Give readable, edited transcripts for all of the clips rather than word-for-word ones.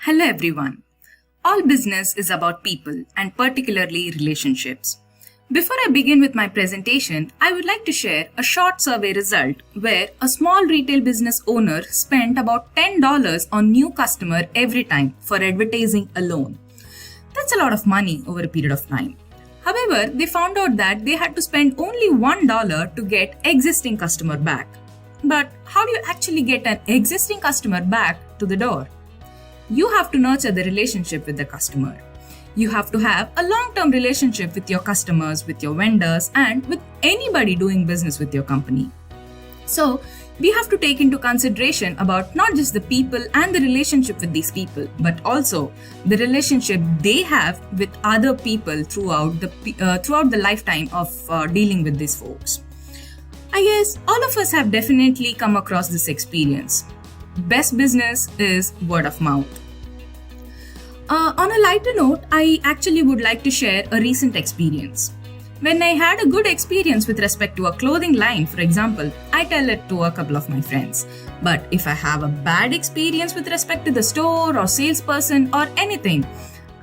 Hello everyone. All business is about people and particularly relationships. Before I begin with my presentation, I would like to share a short survey result where a small retail business owner spent about $10 on new customer every time for advertising alone. That's a lot of money over a period of time. However, they found out that they had to spend only $1 to get existing customer back. But how do you actually get an existing customer back to the door? You have to nurture the relationship with the customer. You have to have a long-term relationship with your customers, with your vendors, and with anybody doing business with your company. So, we have to take into consideration about not just the people and the relationship with these people, but also the relationship they have with other people throughout the lifetime of dealing with these folks. I guess all of us have definitely come across this experience. Best business is word of mouth. On a lighter note, I actually would like to share a recent experience. When I had a good experience with respect to a clothing line, for example, I tell it to a couple of my friends. But if I have a bad experience with respect to the store or salesperson or anything,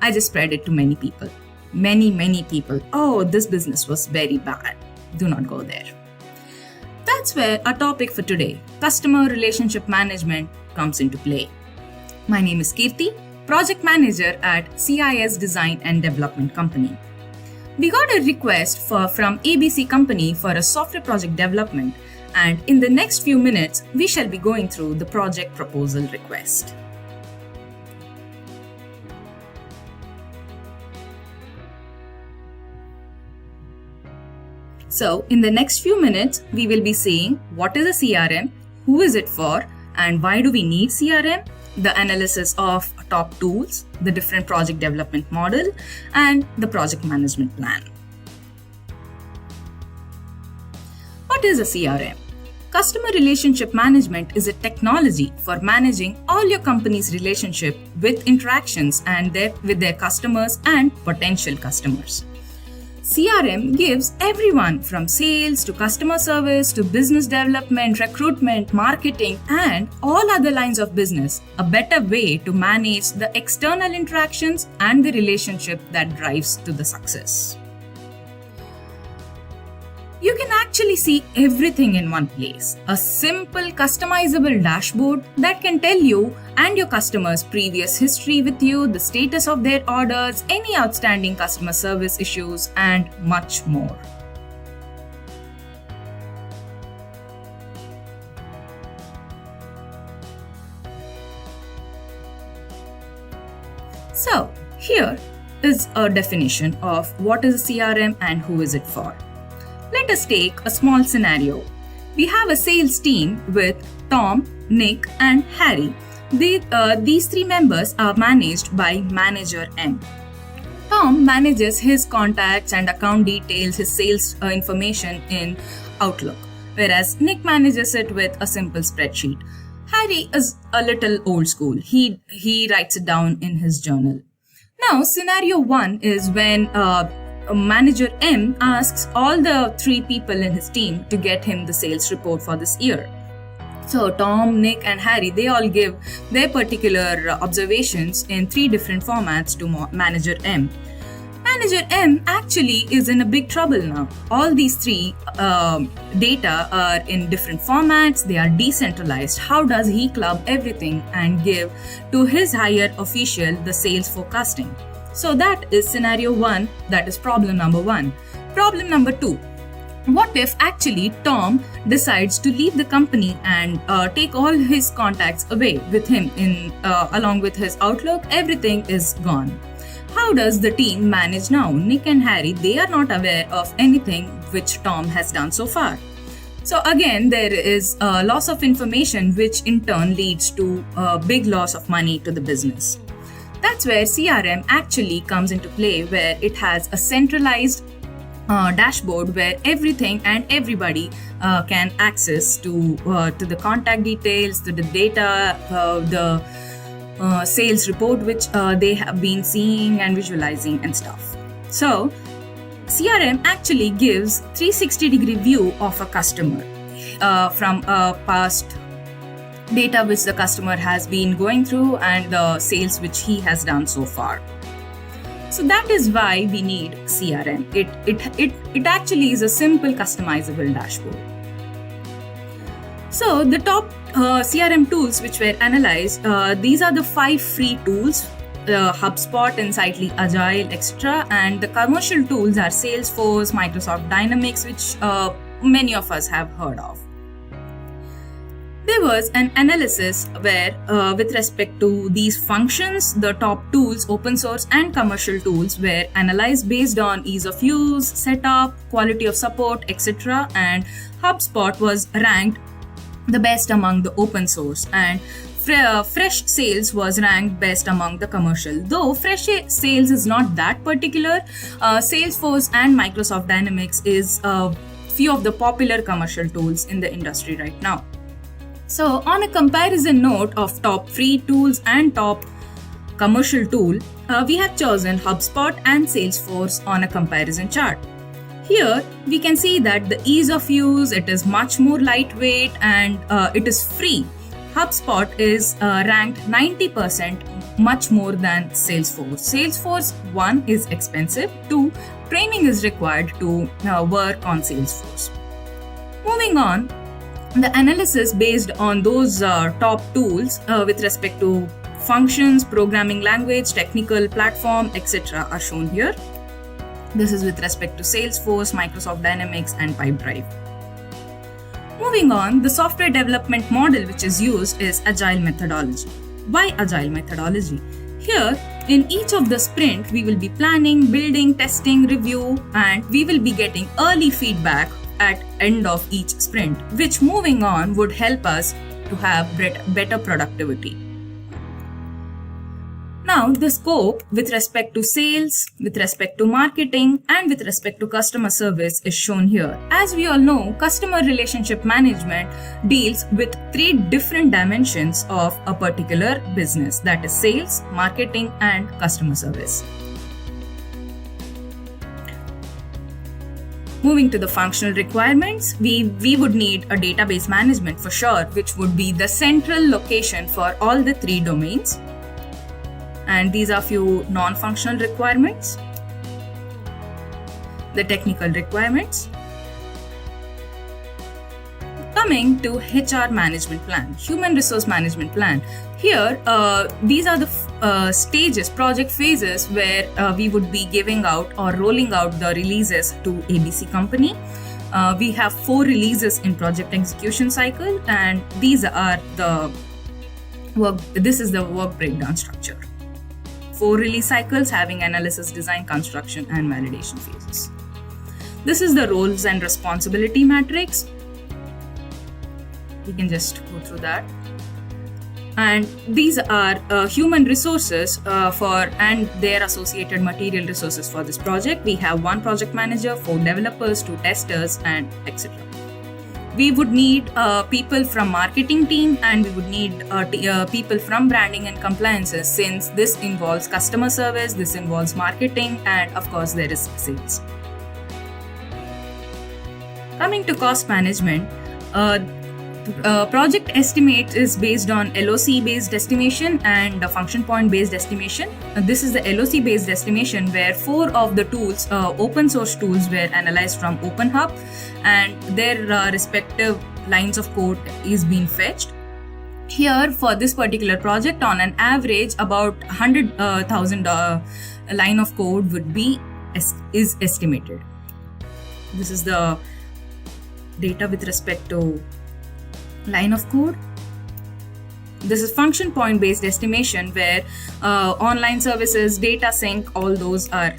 I just spread it to many people. Many people. Oh, this business was very bad. Do not go there. That's where our topic for today, customer relationship management, comes into play. My name is Kirti, project manager at CIS Design and Development Company. We got a request from ABC Company for a software project development, and in the next few minutes, we shall be going through the project proposal request. So, in the next few minutes, we will be seeing what is a CRM, who is it for, and why do we need CRM, the analysis of top tools, the different project development model, and the project management plan. What is a CRM? Customer relationship management is a technology for managing all your company's relationship with interactions and with their customers and potential customers. CRM gives everyone from sales to customer service to business development, recruitment, marketing, and all other lines of business a better way to manage the external interactions and the relationship that drives to the success. You can actually see everything in one place. A simple customizable dashboard that can tell you and your customers' previous history with you, the status of their orders, any outstanding customer service issues, and much more. So, here is a definition of what is a CRM and who is it for. Let us take a small scenario. We have a sales team with Tom, Nick, and Harry. These three members are managed by Manager M. Tom manages his contacts and account details, his sales information in Outlook, whereas Nick manages it with a simple spreadsheet. Harry is a little old school. He writes it down in his journal. Now, scenario 1 is when Manager M asks all the three people in his team to get him the sales report for this year. So Tom, Nick, and Harry, they all give their particular observations in three different formats to Manager M. Manager M actually is in a big trouble now. All these three data are in different formats, they are decentralized. How does he club everything and give to his higher official the sales forecasting? So that is scenario 1, that is problem number 1. Problem number 2. What if actually Tom decides to leave the company and take all his contacts away with him along with his Outlook? Everything is gone. How does the team manage now? Nick and Harry, they are not aware of anything which Tom has done so far. So again, there is a loss of information which in turn leads to a big loss of money to the business. That's where CRM actually comes into play, where it has a centralized dashboard where everything and everybody can access to the contact details, to the data, the sales report which they have been seeing and visualizing and stuff. So CRM actually gives 360-degree view of a customer from a past data which the customer has been going through, and the sales which he has done so far. So that is why we need CRM. It actually is a simple customizable dashboard. So the top CRM tools which were analyzed, these are the 5 free tools: HubSpot, Insightly, Agile, etc. And the commercial tools are Salesforce, Microsoft Dynamics, which many of us have heard of. There was an analysis where, with respect to these functions, the top tools, open source and commercial tools, were analyzed based on ease of use, setup, quality of support, etc. And HubSpot was ranked the best among the open source, and Freshsales was ranked best among the commercial. Though Freshsales is not that particular, Salesforce and Microsoft Dynamics is few of the popular commercial tools in the industry right now. So on a comparison note of top free tools and top commercial tool, we have chosen HubSpot and Salesforce on a comparison chart. Here we can see that the ease of use, it is much more lightweight, and it is free. HubSpot is ranked 90%, much more than Salesforce. Salesforce, 1, is expensive, 2, training is required to work on Salesforce. Moving on, the analysis based on those top tools with respect to functions, programming language, technical platform, etc. are shown here. This is with respect to Salesforce, Microsoft Dynamics, and Pipedrive. Moving on, the software development model which is used is Agile methodology. Why Agile methodology? Here, in each of the sprint, we will be planning, building, testing, review, and we will be getting early feedback at end of each sprint, which moving on would help us to have better productivity. Now, the scope with respect to sales, with respect to marketing, and with respect to customer service is shown here. As we all know, customer relationship management deals with 3 different dimensions of a particular business, that is sales, marketing, and customer service. Moving to the functional requirements, we would need a database management for sure, which would be the central location for all the 3 domains. And these are few non-functional requirements. The technical requirements. Coming to HR management plan, human resource management plan. Here, these are the stages, project phases where we would be giving out or rolling out the releases to ABC company. We have 4 releases in project execution cycle, and these are the work. This is the work breakdown structure. 4 release cycles having analysis, design, construction, and validation phases. This is the roles and responsibility matrix. We can just go through that. And these are human resources and their associated material resources for this project. We have 1 project manager, 4 developers, 2 testers, and etc. We would need people from marketing team, and we would need people from branding and compliances, since this involves customer service, this involves marketing, and of course there is sales. Coming to cost management, project estimate is based on LOC based estimation and function point based estimation. This is the LOC based estimation where 4 of the tools, open source tools, were analyzed from OpenHub, and their respective lines of code is being fetched. Here for this particular project, on an average about 100,000 line of code would be is estimated. This is the data with respect to line of code. This is function point based estimation where online services, data sync, all those are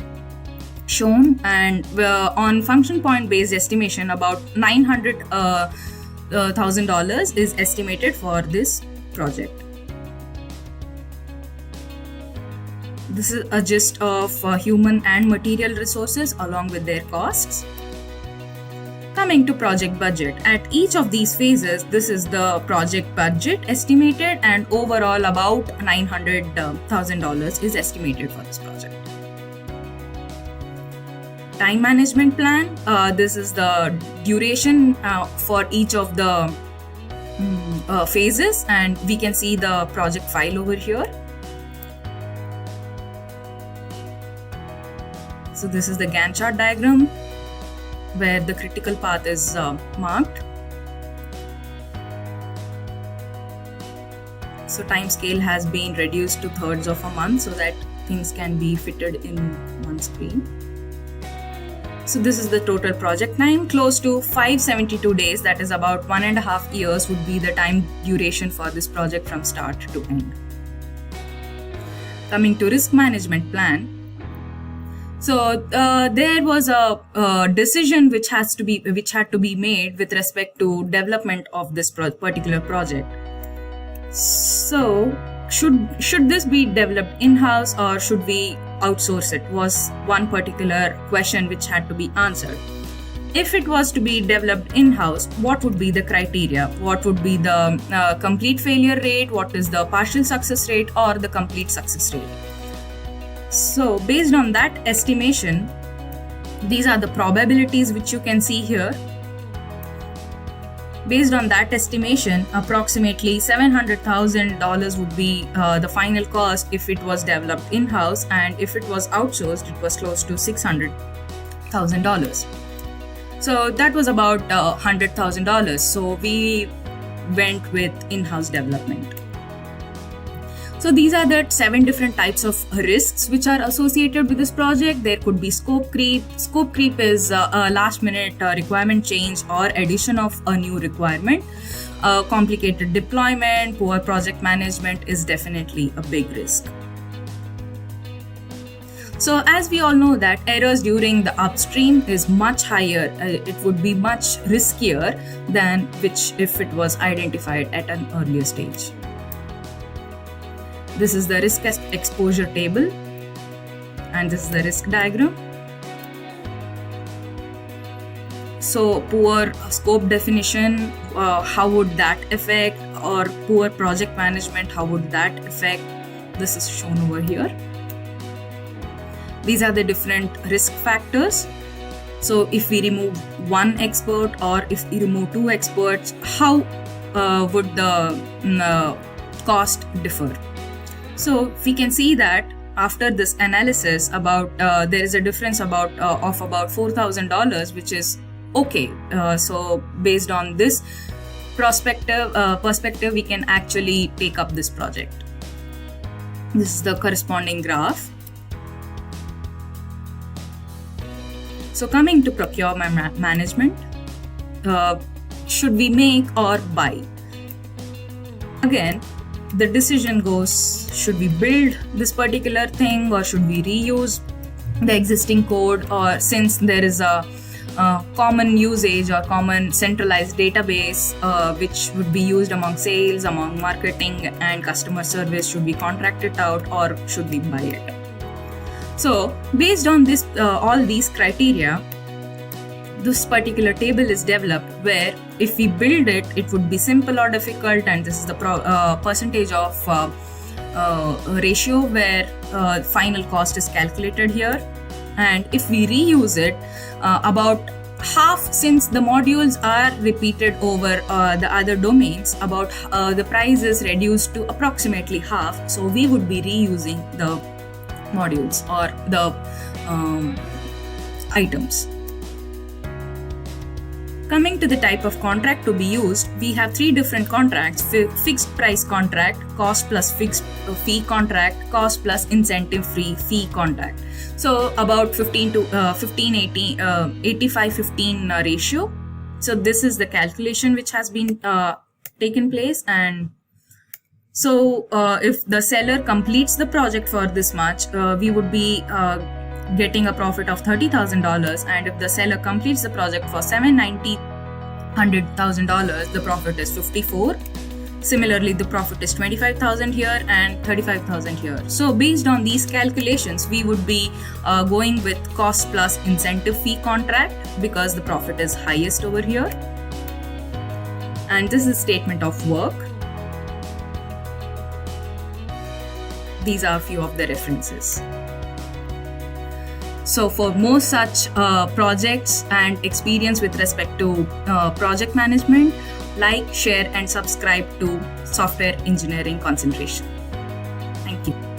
shown, and on function point based estimation about $900,000 is estimated for this project. This is a gist of human and material resources along with their costs. Coming to project budget, at each of these phases, this is the project budget estimated, and overall about $900,000 is estimated for this project. Time management plan, this is the duration for each of the phases, and we can see the project file over here. So this is the Gantt chart diagram where the critical path is marked. So time scale has been reduced to thirds of a month so that things can be fitted in one screen. So this is the total project time, close to 572 days, that is about 1.5 years would be the time duration for this project from start to end. Coming to risk management plan. So there was a decision which had to be made with respect to development of this particular project. So should this be developed in-house or should we outsource it, was one particular question which had to be answered. If it was to be developed in-house, what would be the criteria? What would be the complete failure rate? What is the partial success rate or the complete success rate? So based on that estimation, these are the probabilities which you can see here. Based on that estimation, approximately $700,000 would be the final cost if it was developed in-house, and if it was outsourced, it was close to $600,000. So that was about $100,000. So we went with in-house development. So these are the 7 different types of risks which are associated with this project. There could be scope creep. Scope creep is a last minute requirement change or addition of a new requirement. Complicated deployment, poor project management is definitely a big risk. So as we all know that errors during the upstream is much higher, it would be much riskier than if it was identified at an earlier stage. This is the risk exposure table, and this is the risk diagram. So poor scope definition, how would that affect, or poor project management, how would that affect? This is shown over here. These are the different risk factors. So if we remove one expert or if we remove 2 experts, how would the cost differ? So we can see that after this analysis, about there is a difference of about $4,000, which is okay. So based on this perspective, we can actually take up this project. This is the corresponding graph. So coming to procurement management, should we make or buy? Again, the decision goes, should we build this particular thing or should we reuse the existing code, or since there is a common usage or common centralized database which would be used among sales, among marketing and customer service, should we contract it out or should we buy it? So based on this, all these criteria, this particular table is developed where if we build it, it would be simple or difficult, and this is the percentage of ratio where final cost is calculated here. And if we reuse it, about half, since the modules are repeated over the other domains, about the price is reduced to approximately half. So we would be reusing the modules or the items. Coming to the type of contract to be used, we have 3 different contracts: fixed price contract, cost plus fixed fee contract, cost plus incentive free fee contract. So about 85-15 ratio. So this is the calculation which has been taken place. And so if the seller completes the project for this much, we would be getting a profit of $30,000, and if the seller completes the project for $790,000, the profit is $54,000. Similarly, the profit is $25,000 here and $35,000 here. So based on these calculations, we would be going with cost plus incentive fee contract because the profit is highest over here. And this is statement of work. These are a few of the references. So for more such projects and experience with respect to project management, like, share, and subscribe to Software Engineering Concentration. Thank you.